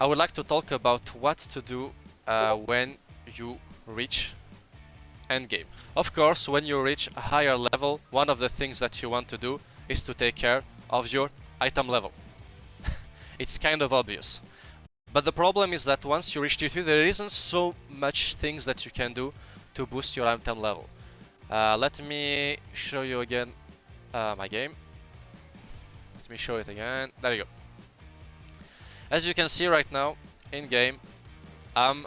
I would like to talk about what to do when you reach endgame. Of course, when you reach a higher level, one of the things that you want to do is to take care of your item level. It's kind of obvious. But the problem is that once you reach tier 3, there isn't so much things that you can do to boost your item level. Let me show you again my game. Let me show it again. There you go. As you can see right now, in game, I'm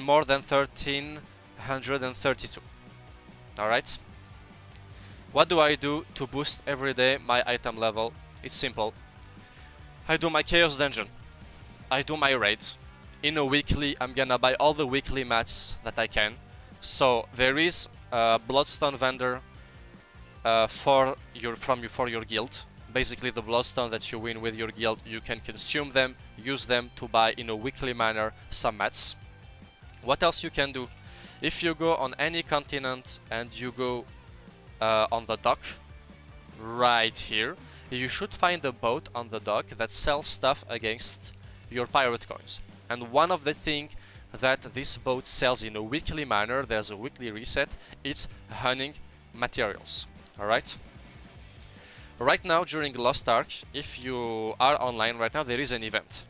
more than 1332. Alright? What do I do to boost every day my item level? It's simple. I do my Chaos Dungeon. I do my raids. In a weekly, I'm gonna buy all the weekly mats that I can. So there is a Bloodstone vendor for your guild. Basically, the Bloodstone that you win with your guild, you can consume them, use them to buy in a weekly manner some mats. What else you can do? If you go on any continent and you go on the dock, right here, you should find a boat on the dock that sells stuff against your pirate coins. And one of the things that this boat sells in a weekly manner, there's a weekly reset, it's hunting materials. Alright? Right now, during Lost Ark, if you are online right now, there is an event.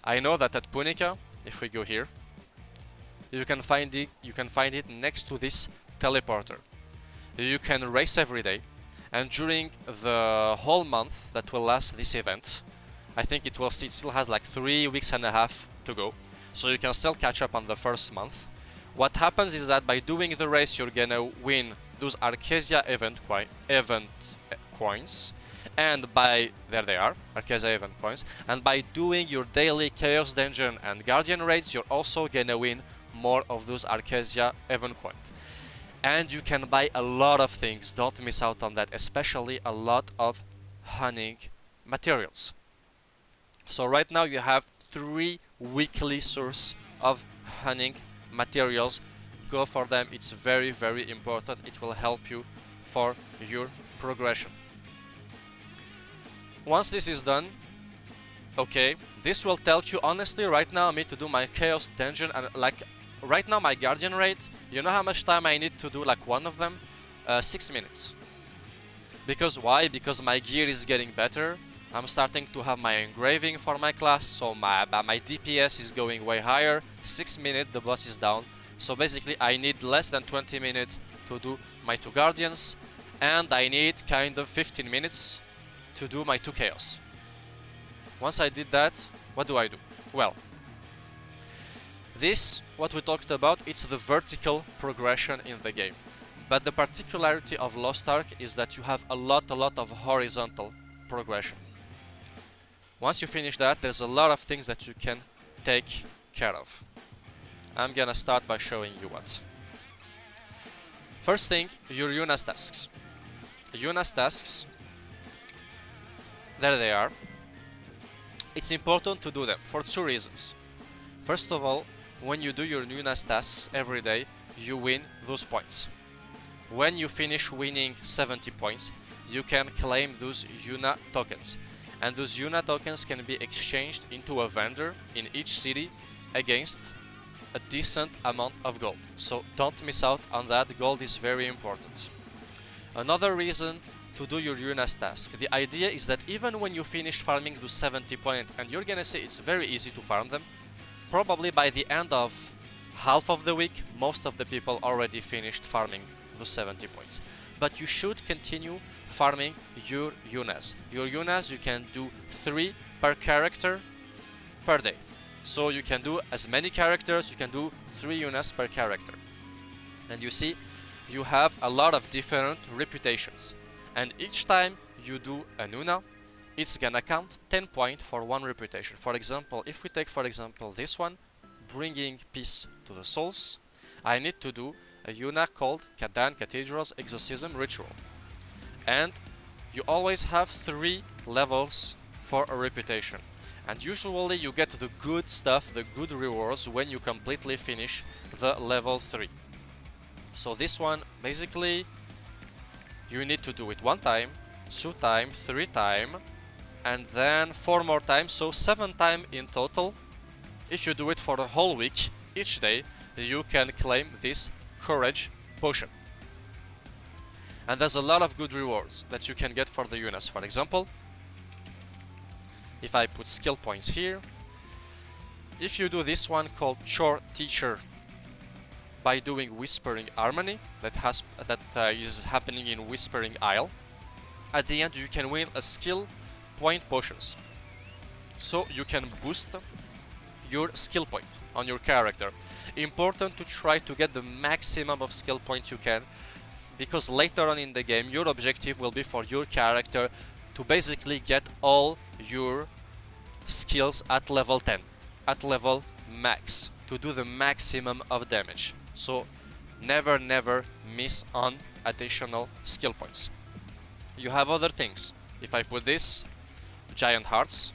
I know that at Punica, if we go here, you can find it next to this teleporter. You can race every day, and during the whole month that will last this event, I think it still has like 3 weeks and a half to go, so you can still catch up on the first month. What happens is that by doing the race, you're gonna win those Arcasia event coins, and there they are, Arcasia event coins, and by doing your daily Chaos Dungeon and Guardian raids, you're also gonna win more of those Arcasia event coins. And you can buy a lot of things, don't miss out on that, especially a lot of hunting materials. So right now you have 3 weekly sources of hunting materials. Go for them, it's very, very important. It will help you for your progression. Once this is done, okay, this will tell you honestly right now I need to do my Chaos Dungeon, and like right now my Guardian raid, you know how much time I need to do like one of them? 6 minutes. Because why? Because my gear is getting better. I'm starting to have my engraving for my class, so my DPS is going way higher. 6 minutes, the boss is down. So basically I need less than 20 minutes to do my 2 Guardians, and I need kind of 15 minutes to do my 2 Chaos. Once I did that, what do I do? Well, this, what we talked about, it's the vertical progression in the game. But the particularity of Lost Ark is that you have a lot of horizontal progression. Once you finish that, there's a lot of things that you can take care of. I'm gonna start by showing you what. First thing, your Yuna's tasks. Yuna's tasks, there they are. It's important to do them for 2 reasons. First of all, when you do your Yuna's tasks every day, you win those points. When you finish winning 70 points, you can claim those Yuna tokens. And those Yuna tokens can be exchanged into a vendor in each city against a decent amount of gold. So don't miss out on that, gold is very important. Another reason to do your Yuna's task. The idea is that even when you finish farming those 70 points, and you're gonna say it's very easy to farm them, probably by the end of half of the week, most of the people already finished farming those 70 points. But you should continue farming your Yunas. Your Yunas, you can do 3 per character per day. So you can do as many characters, you can do 3 Yunas per character. And you see, you have a lot of different reputations. And each time you do an Yuna, it's gonna count 10 points for 1 reputation. For example, if we take for example this one, bringing peace to the souls, I need to do a Yuna called Kadan Cathedral's Exorcism Ritual. And you always have 3 levels for a reputation. And usually you get the good stuff, the good rewards, when you completely finish the level 3. So this one, basically, you need to do it 1 time, 2 times, 3 times, and then 4 more times, so 7 times in total. If you do it for the whole week, each day, you can claim this courage potion. And there's a lot of good rewards that you can get for the units. For example, if I put skill points here, if you do this one called Chore Teacher by doing Whispering Harmony, that is happening in Whispering Isle, at the end you can win a skill point potions. So you can boost your skill point on your character. Important to try to get the maximum of skill points you can, because later on in the game your objective will be for your character to basically get all your skills at level 10, at level max, to do the maximum of damage. So never miss on additional skill points. You have other things. If I put this, giant hearts.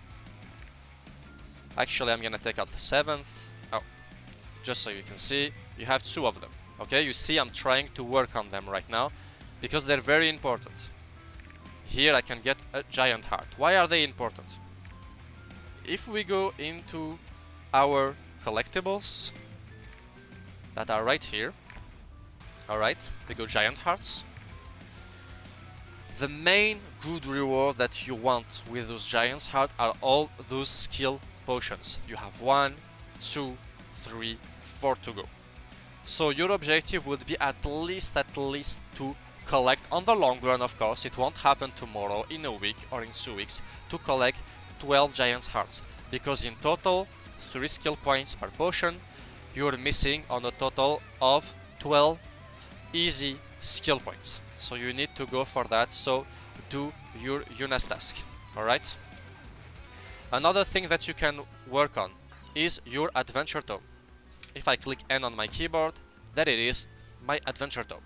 Actually, I'm gonna take out the 7th. Oh, just so you can see, you have 2 of them. Okay, you see I'm trying to work on them right now because they're very important. Here I can get a giant heart. Why are they important? If we go into our collectibles that are right here, alright, we go giant hearts. The main good reward that you want with those giant hearts are all those skill potions. You have 1, 2, 3, 4 to go. So your objective would be at least to collect, on the long run of course, it won't happen tomorrow, in a week or in 2 weeks, to collect 12 giant hearts, because in total 3 skill points per potion, you're missing on a total of 12 easy skill points. So you need to go for that, so do your UNAS task, alright? Another thing that you can work on is your adventure tome. If I click N on my keyboard, there it is, my adventure tome.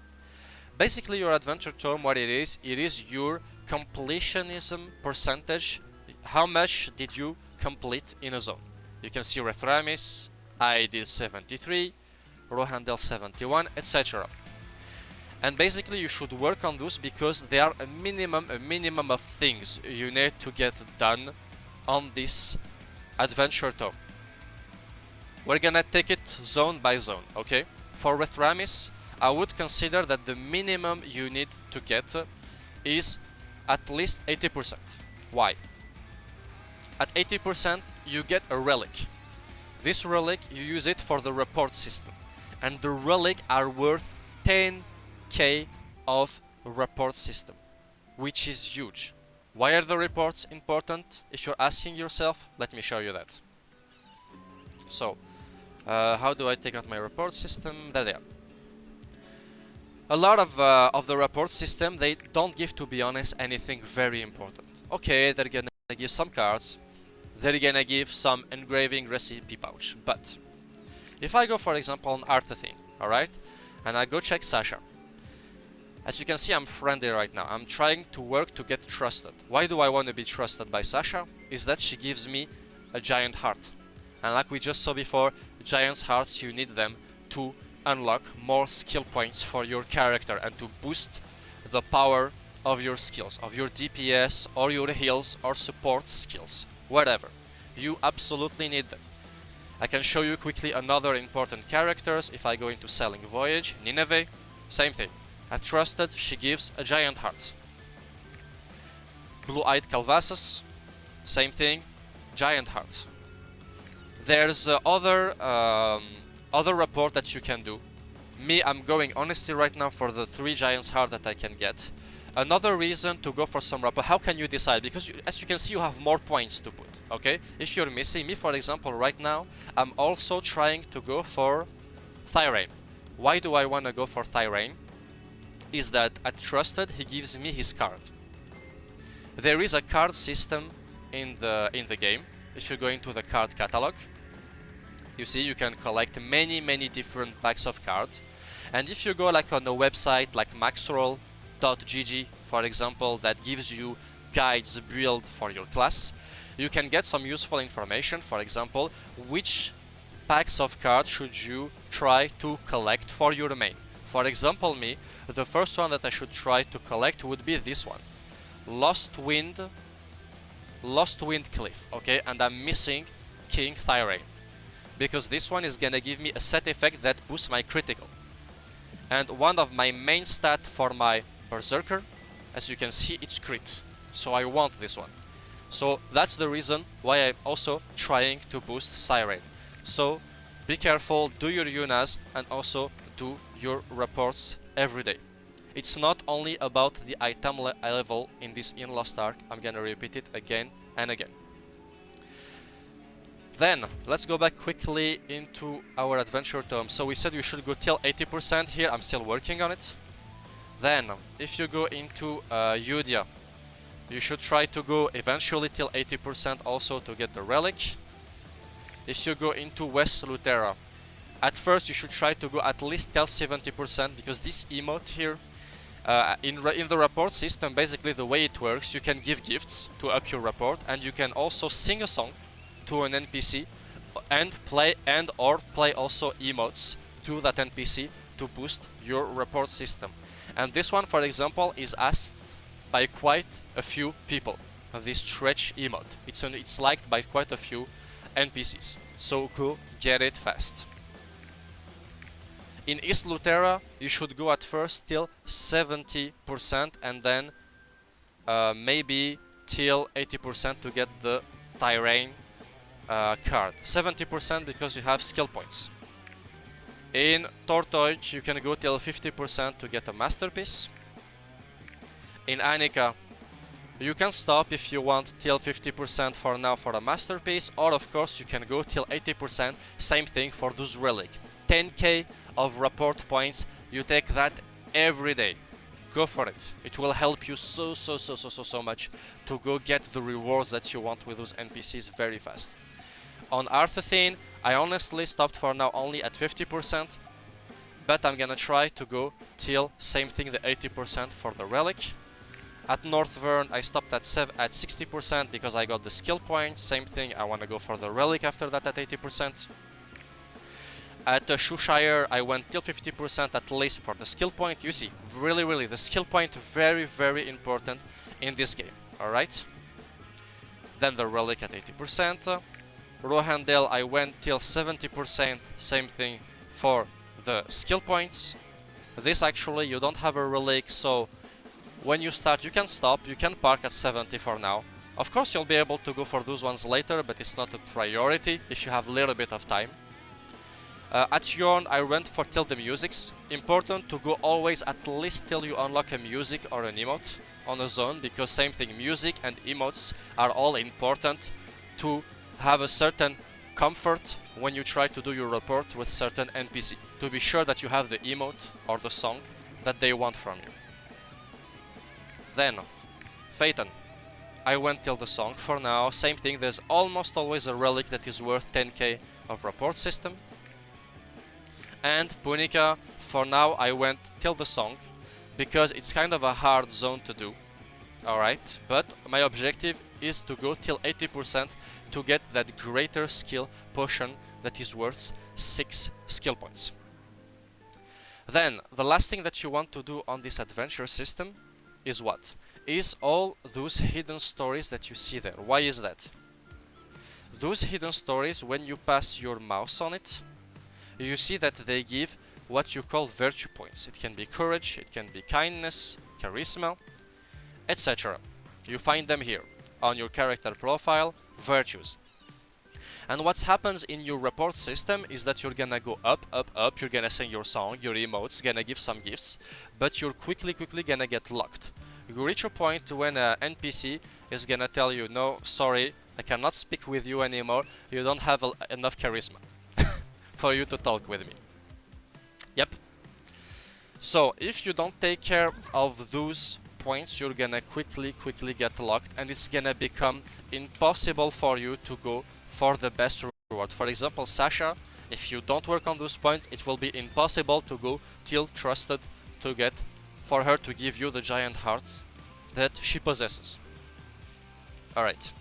Basically your adventure tome, what it is your completionism percentage. How much did you complete in a zone? You can see Rethramis, I did 73, Rohandel 71, etc. And basically you should work on those because they are a minimum of things you need to get done on this adventure tome. We're gonna take it zone by zone, okay? For Rethramis, I would consider that the minimum you need to get is at least 80%. Why? At 80% you get a relic. This relic, you use it for the report system, and the relic are worth 10k of report system, which is huge. Why are the reports important? If you're asking yourself, let me show you that. So, how do I take out my report system? There they are. A lot of the report system, they don't give, to be honest, anything very important. Okay, they're gonna give some cards, they're gonna give some engraving recipe pouch, but if I go, for example, on Artigonne, alright, and I go check Sasha, as you can see, I'm friendly right now. I'm trying to work to get trusted. Why do I want to be trusted by Sasha? Is that she gives me a giant heart. And like we just saw before, giant hearts, you need them to unlock more skill points for your character and to boost the power of your skills, of your DPS or your heals or support skills, whatever. You absolutely need them. I can show you quickly another important characters. If I go into Selling Voyage, Nineveh, same thing. At Trusted, she gives a giant heart. Blue-Eyed Calvasus, same thing, giant heart. There's other report that you can do. Me, I'm going honestly right now for the 3 giants heart that I can get. Another reason to go for some report, how can you decide? Because as you can see, you have more points to put, okay? If you're missing, me for example right now, I'm also trying to go for Thyrane. Why do I want to go for Thyrane? Is that at Trusted, he gives me his card. There is a card system in the game. If you go into the card catalog, you see you can collect many different packs of cards. And if you go like on a website like maxroll.gg, for example, that gives you guides build for your class, you can get some useful information. For example, which packs of cards should you try to collect for your main. For example, me, the first one that I should try to collect would be this one. Lost Wind Lost Wind Cliff, okay, and I'm missing King Thyrane, because this one is gonna give me a set effect that boosts my critical. And one of my main stat for my Berserker, as you can see, it's crit. So I want this one. So that's the reason why I'm also trying to boost Siren. So be careful, do your Yunas, and also do your reports every day. It's not only about the item level in this in Lost Ark, I'm gonna repeat it again and again. Then, let's go back quickly into our adventure tome. So we said we should go till 80% here, I'm still working on it. Then, if you go into Yudia, you should try to go eventually till 80% also to get the relic. If you go into West Lutera, at first you should try to go at least till 70%, because this emote here, in the rapport system, basically the way it works, you can give gifts to up your rapport, and you can also sing a song to an NPC and play also emotes to that NPC to boost your rapport system. And this one, for example, is asked by quite a few people. This stretch emote, it's liked by quite a few NPCs, so go get it fast. In East Lutera, you should go at first till 70% and then maybe till 80% to get the Tyrane card. 70% because you have skill points. In Tortoise, you can go till 50% to get a masterpiece. In Annika, you can stop if you want till 50% for now for a masterpiece, or of course you can go till 80%, same thing for those relics. 10k of rapport points, you take that every day. Go for it. It will help you so much to go get the rewards that you want with those NPCs very fast. On Artigonne, I honestly stopped for now only at 50%, but I'm gonna try to go till same thing, the 80% for the relic. At Northvern, I stopped at 60% because I got the skill points. Same thing, I want to go for the relic after that at 80%. At Shoeshire, I went till 50% at least for the skill point. You see, really, the skill point very important in this game. Alright? Then the relic at 80%. Rohandel, I went till 70%. Same thing for the skill points. This actually, you don't have a relic, so when you start, you can stop, you can park at 70 for now. Of course, you'll be able to go for those ones later, but it's not a priority if you have a little bit of time. At Yorn, I went for till the musics. Important to go always at least till you unlock a music or an emote on a zone, because same thing, music and emotes are all important to have a certain comfort when you try to do your report with certain NPC, to be sure that you have the emote or the song that they want from you. Then, Phaeton. I went till the song for now. Same thing, there's almost always a relic that is worth 10k of rapport system. And Punica, for now I went till the song, because it's kind of a hard zone to do. Alright, but my objective is to go till 80% to get that greater skill potion that is worth 6 skill points. Then, the last thing that you want to do on this adventure system is what? Is all those hidden stories that you see there. Why is that? Those hidden stories, when you pass your mouse on it, you see that they give what you call virtue points. It can be courage, it can be kindness, charisma, etc. You find them here on your character profile, virtues. And what happens in your report system is that you're gonna go up, you're gonna sing your song, your emotes, gonna give some gifts, but you're quickly gonna get locked. You reach a point when an NPC is gonna tell you, no, sorry, I cannot speak with you anymore, you don't have enough charisma for you to talk with me. Yep. So, if you don't take care of those points, you're gonna quickly get locked, and it's gonna become impossible for you to go for the best reward. For example, Sasha, if you don't work on those points, it will be impossible to go till trusted to get for her to give you the giant hearts that she possesses. Alright.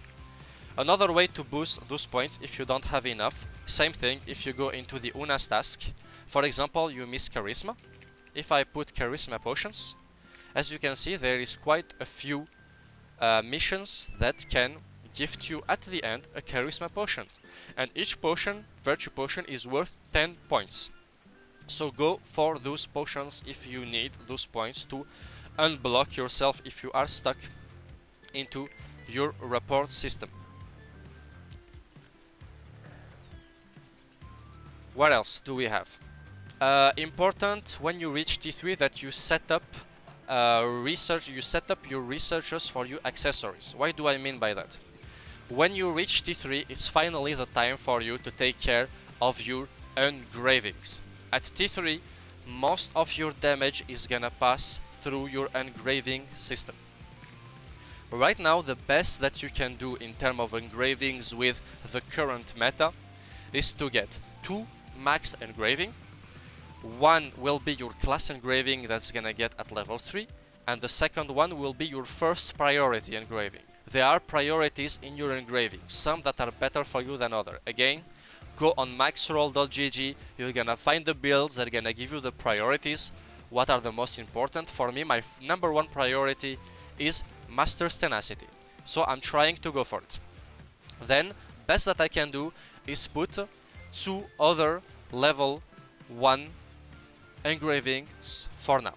Another way to boost those points if you don't have enough, same thing if you go into the Una's task. For example, you miss charisma. If I put charisma potions, as you can see, there is quite a few missions that can gift you at the end a charisma potion, and each potion, virtue potion, is worth 10 points. So go for those potions if you need those points to unblock yourself if you are stuck into your rapport system. What else do we have? Important when you reach T3 that you set up your researchers for your accessories. What do I mean by that? When you reach T3, it's finally the time for you to take care of your engravings. At T3, most of your damage is gonna pass through your engraving system. Right now, the best that you can do in terms of engravings with the current meta is to get 2 max engraving. One will be your class engraving that's gonna get at level 3, and the second one will be your first priority engraving. There are priorities in your engraving, some that are better for you than others. Again, go on maxroll.gg, you're gonna find the builds that are gonna give you the priorities, what are the most important. For me, my number 1 priority is Master's Tenacity, so I'm trying to go for it. Then, best that I can do is put 2 other level 1 engravings for now.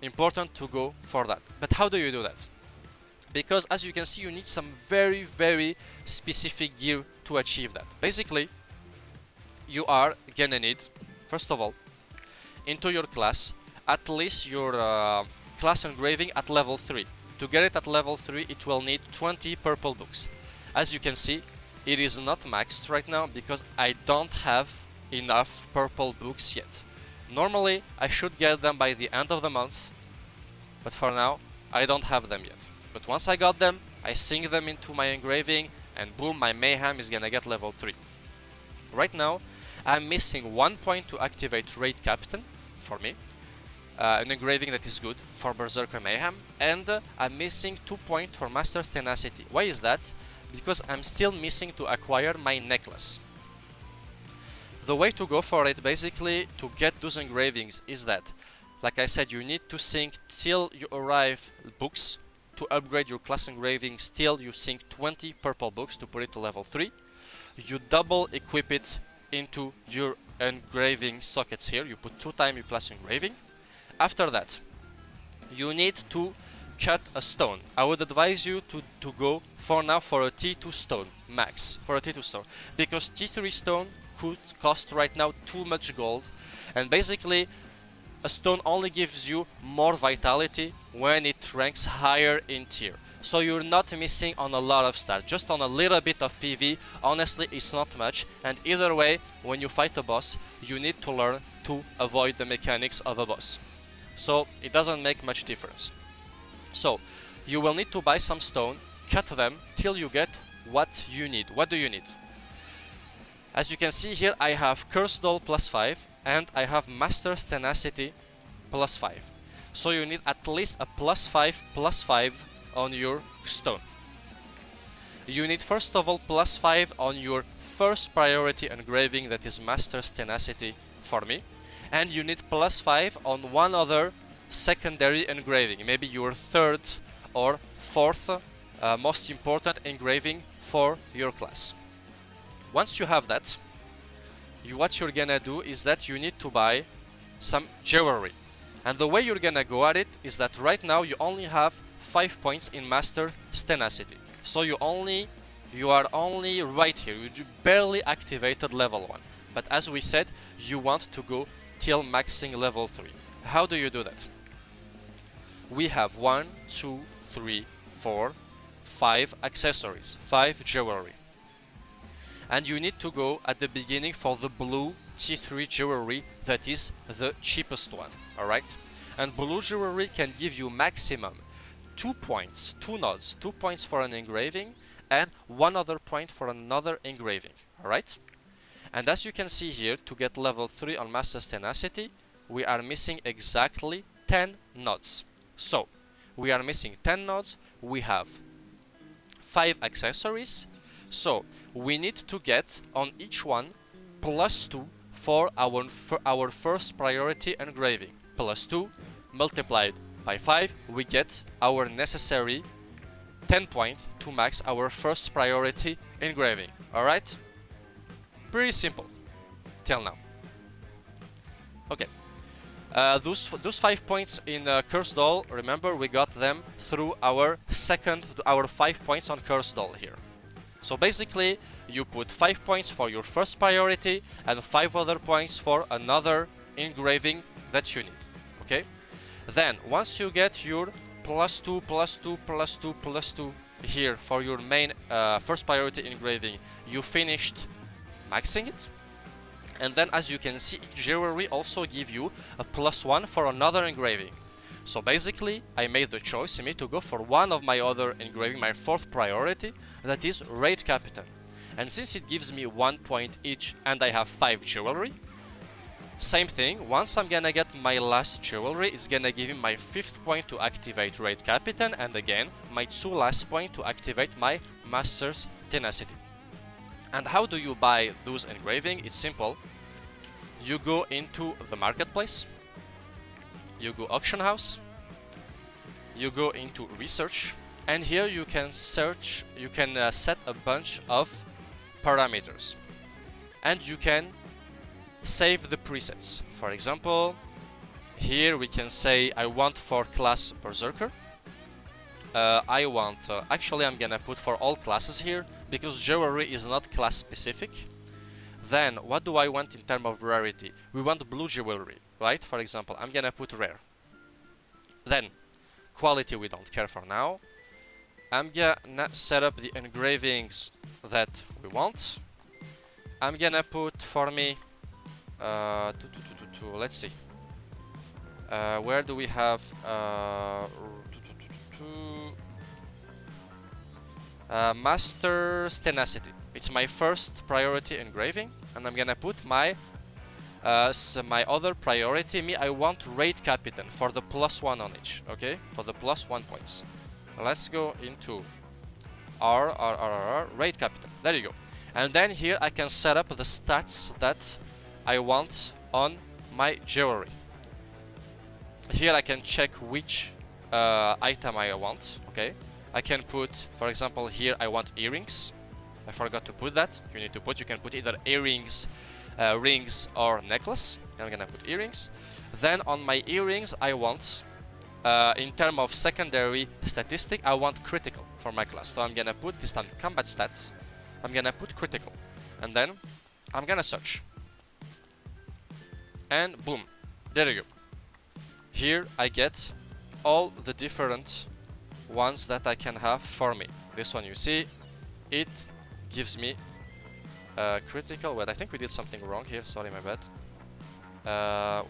Important to go for that. But how do you do that? Because as you can see, you need some very specific gear to achieve that. Basically, you are gonna need, first of all, into your class, at least your class engraving at level 3. To get it at level 3, it will need 20 purple books. As you can see, it is not maxed right now because I don't have enough purple books yet. Normally, I should get them by the end of the month, but for now, I don't have them yet. But once I got them, I sink them into my engraving, and boom, my mayhem is gonna get level 3. Right now, I'm missing 1 point to activate Raid Captain for me, an engraving that is good for Berserker Mayhem, and I'm missing 2 points for Master's Tenacity. Why is that? Because I'm still missing to acquire my necklace. The way to go for it, basically, to get those engravings is that, like I said, you need to sync till you arrive books. To upgrade your class engraving, still you sync 20 purple books to put it to level 3. You double equip it into your engraving sockets here. You put 2 times your class engraving. After that, you need to cut a stone. I would advise you to go for now for a T2 stone, max, for a T2 stone. Because T3 stone could cost right now too much gold, and basically a stone only gives you more vitality when it ranks higher in tier. So you're not missing on a lot of stats, just on a little bit of PV. Honestly, it's not much, and either way, when you fight a boss, you need to learn to avoid the mechanics of a boss. So it doesn't make much difference. So you will need to buy some stone, cut them till you get what you need. What do you need? As you can see here, I have Cursed Doll +5 and I have Master's Tenacity +5. So you need at least a +5 on your stone. You need first of all +5 on your first priority engraving, that is Master's Tenacity for me. And you need +5 on one other secondary engraving, maybe your third or fourth most important engraving for your class. Once you have that, what you're gonna do is that you need to buy some jewelry. And the way you're gonna go at it is that right now you only have 5 points in Master's Tenacity. So you are only right here, you barely activated level 1. But as we said, you want to go till maxing level 3. How do you do that? We have 1, 2, 3, 4, 5 accessories, 5 jewelry. And you need to go at the beginning for the blue T3 jewelry, that is the cheapest one, alright? And blue jewelry can give you maximum 2 points, 2 nods, 2 points for an engraving and 1 other point for another engraving, alright? And as you can see here, to get level 3 on Master's Tenacity, we are missing exactly 10 nods. So, we are missing 10 nods, we have 5 accessories, so we need to get on each one +2 for our first priority engraving. +2 multiplied by 5, we get our necessary 10 points to max our first priority engraving. Alright? Pretty simple till now. Okay. Those 5 points in Cursed Doll, remember we got them through our 5 points on Cursed Doll here. So basically, you put 5 points for your first priority and 5 other points for another engraving that you need. Okay? Then, once you get your +2, +2, +2, +2 here for your main first priority engraving, you finished maxing it. And then, as you can see, jewelry also give you a +1 for another engraving. So basically, I made the choice in me to go for one of my other engraving, my 4th priority, that is Raid Captain. And since it gives me 1 point each and I have 5 jewelry, same thing, once I'm gonna get my last jewelry, it's gonna give me my 5th point to activate Raid Captain, and again, my 2 last point to activate my Master's Tenacity. And how do you buy those engraving? It's simple. You go into the marketplace, you go auction house, you go into research, and here you can search, you can set a bunch of parameters, and you can save the presets. For example, here we can say I want for class Berserker, I want, actually I'm gonna put for all classes here, because jewelry is not class specific. Then, what do I want in terms of rarity? We want blue jewelry, right? For example, I'm gonna put rare. Then, quality we don't care for now. I'm gonna set up the engravings that we want. I'm gonna put for me, let's see. Where do we have Master's Tenacity? It's my first priority engraving, and I'm gonna put my my other priority. I want Raid Captain for the +1 on each, okay? For the +1 points. Let's go into Raid Captain. There you go. And then here I can set up the stats that I want on my jewelry. Here I can check which item I want, okay? I can put, for example, here I want earrings. I forgot to put that. You need to put, you can put either earrings, rings, or necklace. I'm gonna put earrings. Then on my earrings, I want, in terms of secondary statistic, I want critical for my class. So I'm gonna put this time combat stats. I'm gonna put critical, and then I'm gonna search. And boom, there you go. Here I get all the different ones that I can have for me. This one you see, it gives me critical. Wait, I think we did something wrong here. Sorry, my bad.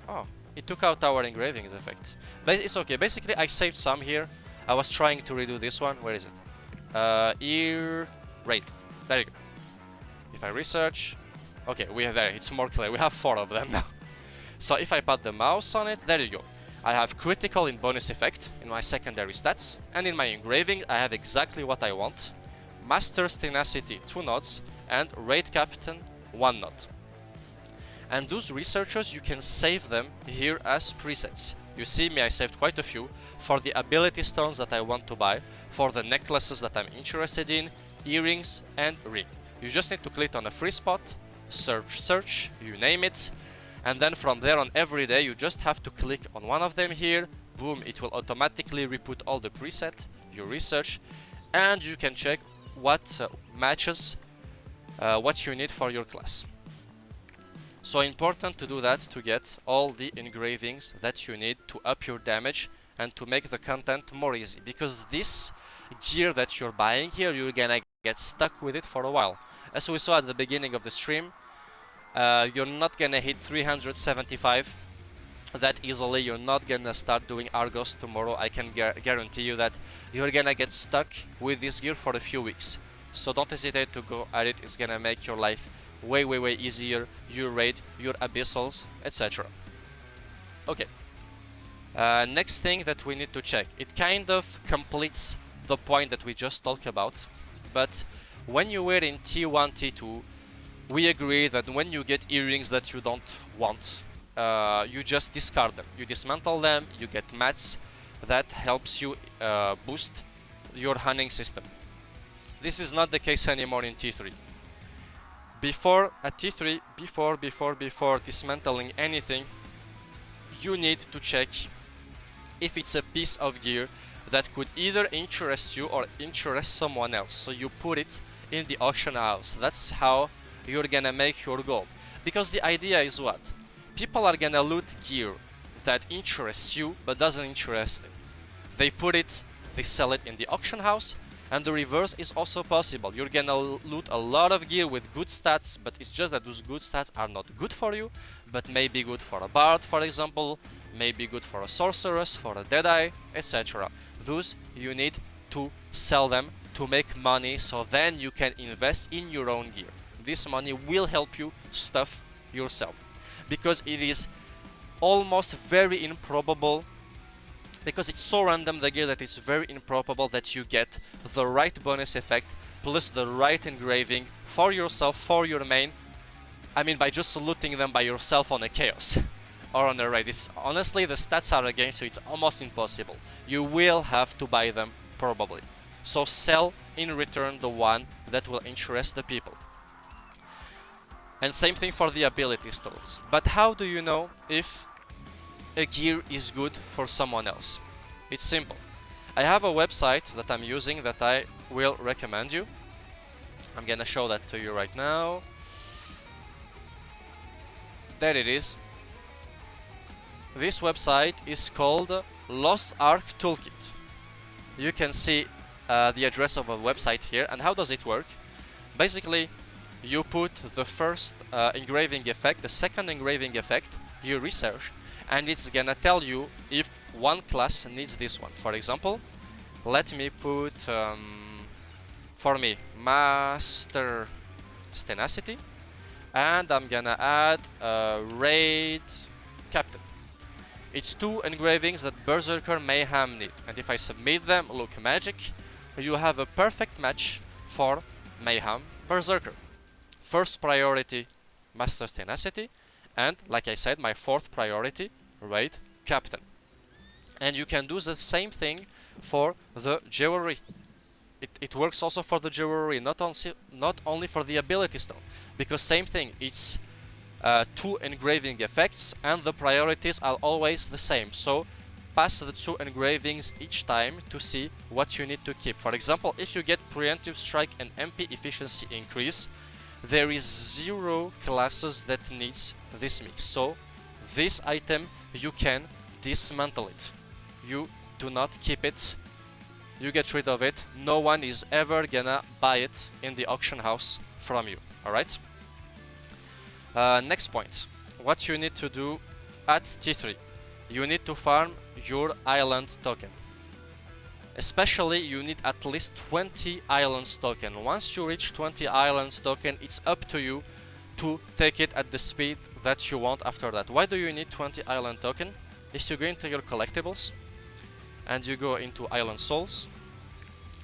Oh, it took out our engravings effect. But it's okay. Basically, I saved some here. I was trying to redo this one. Where is it? Ear Raid. There you go. If I research, okay, we have there. It's more clear. We have 4 of them now. So if I put the mouse on it, there you go. I have critical in bonus effect in my secondary stats, and in my engraving I have exactly what I want. Master's Tenacity 2 nodes and Raid Captain 1 node. And those researchers, you can save them here as presets. You see me, I saved quite a few for the ability stones that I want to buy, for the necklaces that I'm interested in, earrings and ring. You just need to click on a free spot, search, you name it, and then from there on every day you just have to click on one of them here. Boom, it will automatically re-put all the preset, you research, and you can check what matches what you need for your class. So important to do that, to get all the engravings that you need to up your damage and to make the content more easy, because this gear that you're buying here, you're gonna get stuck with it for a while. As we saw at the beginning of the stream, you're not gonna hit 375 that easily. You're not gonna start doing Argos tomorrow. I can guarantee you that you're gonna get stuck with this gear for a few weeks. So don't hesitate to go at it. It's gonna make your life way easier, your raid, your abyssals, etc. Okay, next thing that we need to check, it kind of completes the point that we just talked about, but when you were in T1, T2, we agree that when you get earrings that you don't want, you just discard them. You dismantle them, you get mats. That helps you boost your hunting system. This is not the case anymore in T3. Before at T3, before dismantling anything, you need to check if it's a piece of gear that could either interest you or interest someone else. So you put it in the auction house. That's how you're gonna make your gold. Because the idea is what? People are gonna loot gear that interests you but doesn't interest them. They sell it in the auction house, and the reverse is also possible. You're gonna loot a lot of gear with good stats, but it's just that those good stats are not good for you, but may be good for a bard, for example, may be good for a sorceress, for a deadeye, etc. Those you need to sell them to make money, so then you can invest in your own gear. This money will help you stuff yourself, because it is almost very improbable, because it's so random, the gear, that it's very improbable that you get the right bonus effect plus the right engraving for yourself, for your main. I mean, by just looting them by yourself on a chaos or on a raid. It's honestly, the stats are against you, it's almost impossible. You will have to buy them probably. So sell in return the one that will interest the people. And same thing for the ability stones. But how do you know if a gear is good for someone else? It's simple. I have a website that I'm using that I will recommend you. I'm gonna show that to you right now. There it is. This website is called Lost Ark Toolkit. You can see the address of a website here. And how does it work? Basically, you put the first engraving effect, the second engraving effect, you research, and it's gonna tell you if one class needs this one. For example, let me put, for me, Master Tenacity, and I'm gonna add Raid Captain. It's two engravings that Berserker Mayhem need, and if I submit them, look, magic, you have a perfect match for Mayhem Berserker. First priority, Master Tenacity, and like I said, my fourth priority, Raid Captain. And you can do the same thing for the jewelry. It works also for the jewelry, not only for the ability stone, because same thing, it's two engraving effects and the priorities are always the same. So pass the two engravings each time to see what you need to keep. For example, if you get preemptive strike and MP efficiency increase, there is 0 classes that needs this mix. So this item, you can dismantle it. You do not keep it. You get rid of it. No one is ever gonna buy it in the auction house from you. Alright? Next point. What you need to do at T3. You need to farm your island token. Especially, you need at least 20 islands token. Once you reach 20 islands token, it's up to you to take it at the speed that you want after that. Why do you need 20 island token? If you go into your collectibles and you go into island souls,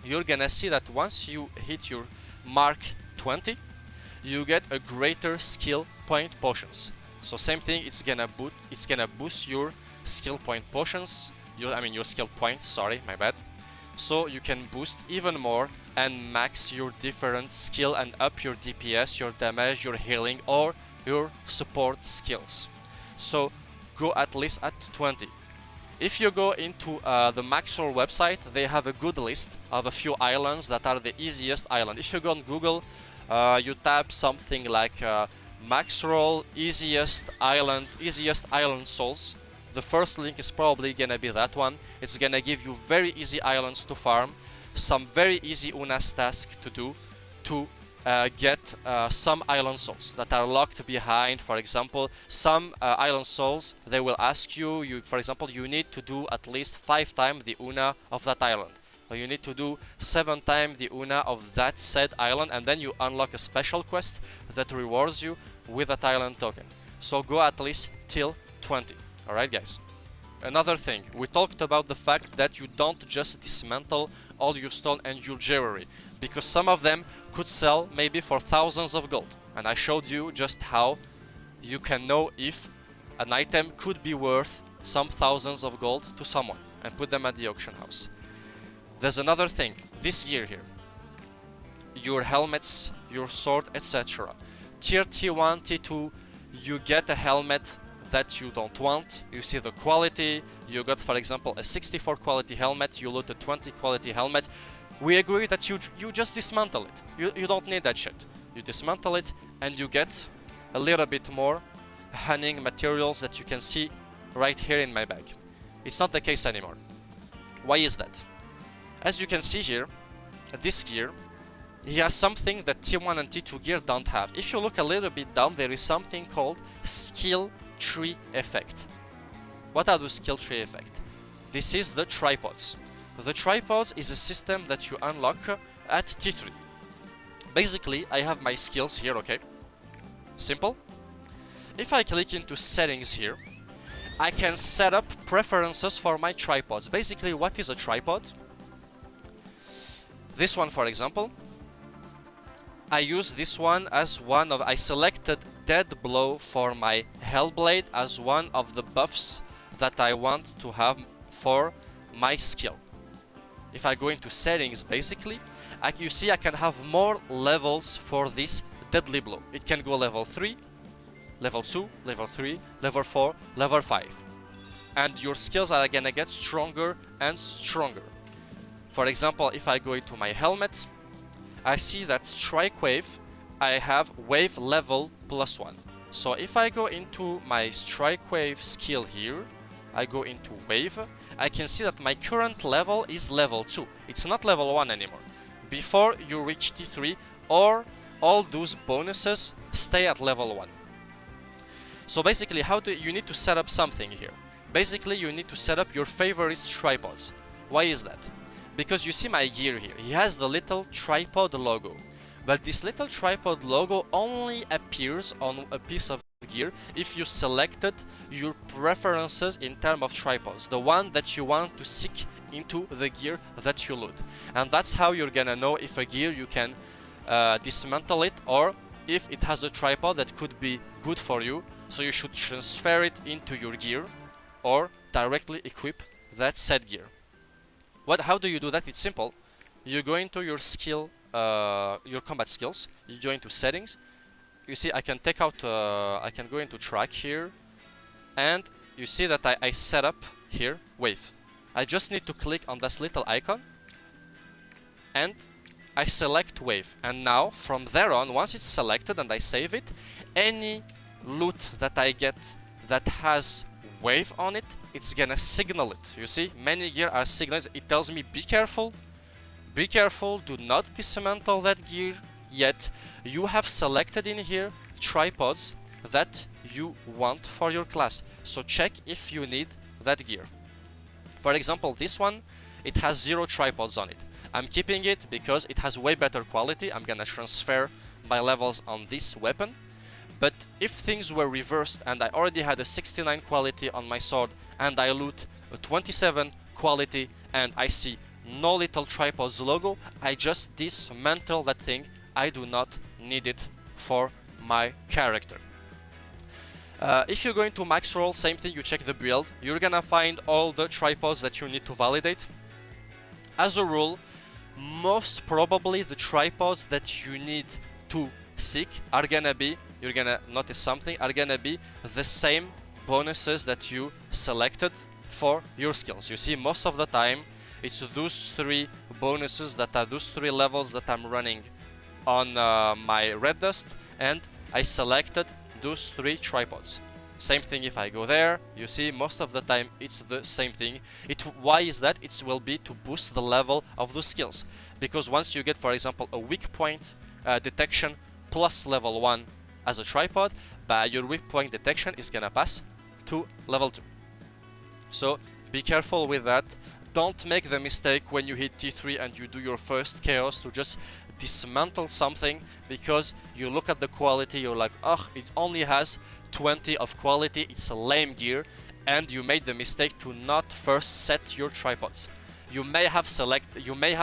you're gonna see that once you hit your mark 20, you get a greater skill point potions. So same thing, it's gonna boost your skill point potions, your skill points, sorry, my bad. So you can boost even more and max your different skill and up your DPS, your damage, your healing, or your support skills. So go at least at 20. If you go into the Maxroll website, they have a good list of a few islands that are the easiest island. If you go on Google, you type something like Maxroll easiest island souls. The first link is probably gonna be that one. It's gonna give you very easy islands to farm, some very easy UNAS tasks to do to get some island souls that are locked behind. For example, some island souls, they will ask you, for example, you need to do at least 5 times the UNA of that island. Or you need to do 7 times the UNA of that said island, and then you unlock a special quest that rewards you with that island token. So go at least till 20. Alright guys. Another thing, we talked about the fact that you don't just dismantle all your stone and your jewelry, because some of them could sell maybe for thousands of gold. And I showed you just how you can know if an item could be worth some thousands of gold to someone and put them at the auction house. There's another thing, this gear here, your helmets, your sword, etc. Tier T1, T2, you get a helmet that you don't want. You see the quality, you got for example a 64 quality helmet, you loot a 20 quality helmet. We agree that you just dismantle it. You don't need that shit. You dismantle it and you get a little bit more hunting materials that you can see right here in my bag. It's not the case anymore. Why is that? As you can see here, this gear, he has something that T1 and T2 gear don't have. If you look a little bit down, there is something called skill tree effect. What are the skill tree effect? This is the tripods. The tripods is a system that you unlock at T3. Basically, I have my skills here, okay? Simple. If I click into settings here, I can set up preferences for my tripods. Basically, what is a tripod? This one, for example, I use this one as one of, I selected Dead Blow for my Hellblade as one of the buffs that I want to have for my skill. If I go into settings, basically, you see I can have more levels for this Deadly Blow. It can go level 3, level 2, level 3, level 4, level 5. And your skills are gonna get stronger and stronger. For example, if I go into my helmet, I see that Strike Wave, I have Wave level +1. So if I go into my Strike Wave skill here, I go into Wave, I can see that my current level is level 2. It's not level 1 anymore. Before you reach T3, or all those bonuses stay at level 1. So basically, how do you need to set up something here? Basically, you need to set up your favorite tripods. Why is that? Because you see my gear here, he has the little tripod logo. But this little tripod logo only appears on a piece of gear if you selected your preferences in terms of tripods, the one that you want to seek into the gear that you loot. And that's how you're gonna know if a gear you can dismantle it, or if it has a tripod that could be good for you, so you should transfer it into your gear or directly equip that said gear. How do you do that? It's simple. You go into your skill, your combat skills, you go into settings. You see I can take out, I can go into track here, and you see that I set up here wave. I just need to click on this little icon and I select wave, and now from there on, once it's selected and I save it, any loot that I get that has wave on it, it's gonna signal it. You see, many gear are signals. It tells me be careful, do not dismantle that gear yet. You have selected in here tripods that you want for your class, so check if you need that gear. For example, this one, it has 0 tripods on it. I'm keeping it because it has way better quality. I'm gonna transfer my levels on this weapon. But if things were reversed and I already had a 69 quality on my sword and I loot a 27 quality and I see no little tripods logo, I just dismantle that thing. I do not need it for my character. If you go into max roll, same thing, you check the build, you're gonna find all the tripods that you need to validate. As a rule, most probably the tripods that you need to seek are gonna be, you're gonna notice something, are gonna be the same bonuses that you selected for your skills. You see, most of the time it's those 3 bonuses that are those 3 levels that I'm running on my red dust, and I selected those 3 tripods. Same thing if I go there, you see most of the time it's the same thing. Why is that? It will be to boost the level of those skills, because once you get, for example, a weak point detection plus level 1 as a tripod, your weak point detection is gonna pass to level 2. So be careful with that. Don't make the mistake when you hit T3 and you do your first chaos to just dismantle something because you look at the quality, you're like, oh, it only has 20 of quality, it's a lame gear, and you made the mistake to not first set your tripods. You may have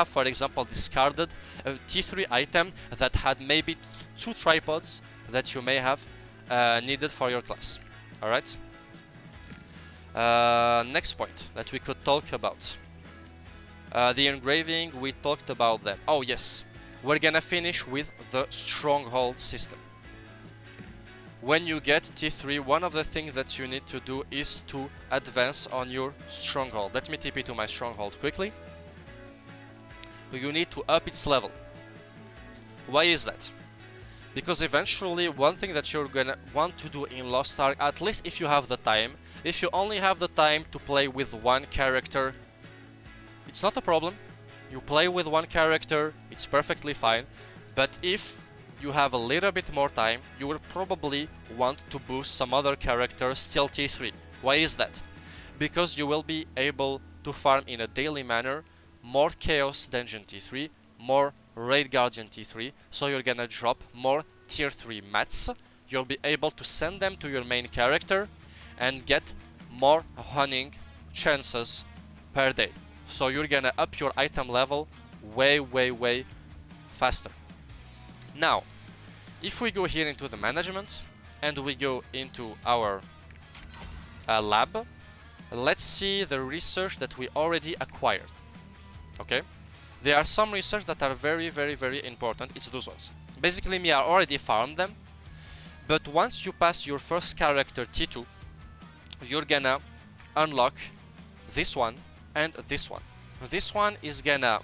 for example discarded a T3 item that had maybe 2 tripods that you may have needed for your class. Alright? Next point that we could talk about. The engraving, we talked about them. Oh yes, we're gonna finish with the Stronghold system. When you get T3, one of the things that you need to do is to advance on your Stronghold. Let me TP to my Stronghold quickly. You need to up its level. Why is that? Because eventually one thing that you're gonna want to do in Lost Ark, at least if you have the time, if you only have the time to play with one character, it's not a problem. You play with one character, it's perfectly fine. But if you have a little bit more time, you will probably want to boost some other characters till T3. Why is that? Because you will be able to farm in a daily manner more Chaos Dungeon T3, more Raid Guardian T3, so you're gonna drop more tier 3 mats. You'll be able to send them to your main character and get more hunting chances per day. So you're gonna up your item level way faster. Now, if we go here into the management and we go into our lab, let's see the research that we already acquired. Okay? There are some research that are very important. It's those ones. Basically, me, I already farmed them. But once you pass your first character T2, you're gonna unlock this one and this one. This one is gonna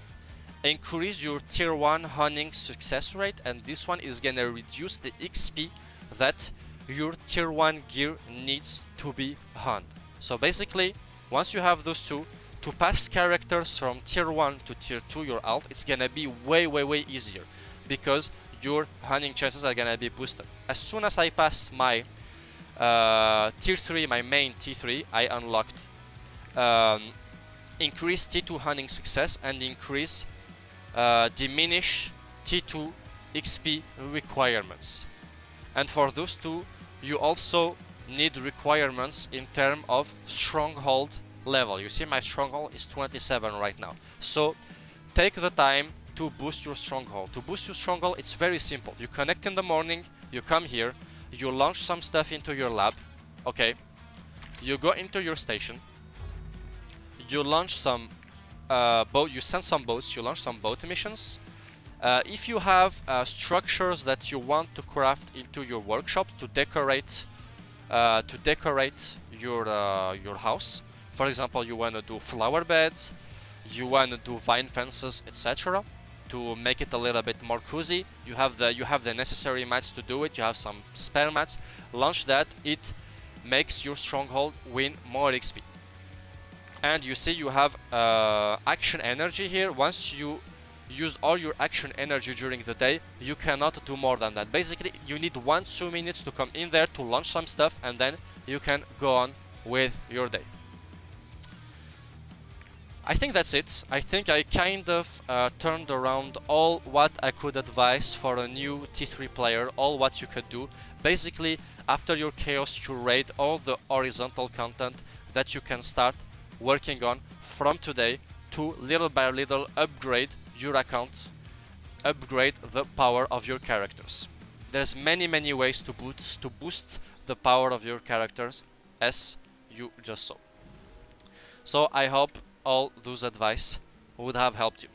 increase your tier 1 hunting success rate, and this one is gonna reduce the XP that your tier 1 gear needs to be hunt. So basically, once you have those two, to pass characters from tier 1 to tier 2 your alt, it's gonna be way easier, because your hunting chances are gonna be boosted. As soon as I pass my tier 3, my main T3, I unlocked increase T2 hunting success and increase diminish T2 XP requirements. And for those two, you also need requirements in terms of Stronghold level. You see my Stronghold is 27 right now. So take the time to boost your Stronghold. To boost your Stronghold, it's very simple. You connect in the morning, you come here, you launch some stuff into your lab, okay? You go into your station, you launch some you send some boats, you launch some boat missions. If you have structures that you want to craft into your workshop to decorate your house, for example, you want to do flower beds, you want to do vine fences, etc., to make it a little bit more cozy. You have the necessary mats to do it. You have some spare mats. Launch that. It makes your Stronghold win more XP. And you see you have action energy here. Once you use all your action energy during the day, you cannot do more than that. Basically, you need 1-2 minutes to come in there to launch some stuff, and then you can go on with your day. I think that's it. I think I kind of turned around all what I could advise for a new T3 player, all what you could do. Basically, after your Chaos, you raid all the horizontal content that you can start working on from today to little by little upgrade your account, upgrade the power of your characters. There's many ways to boost the power of your characters, as you just saw. So I hope all those advice would have helped you.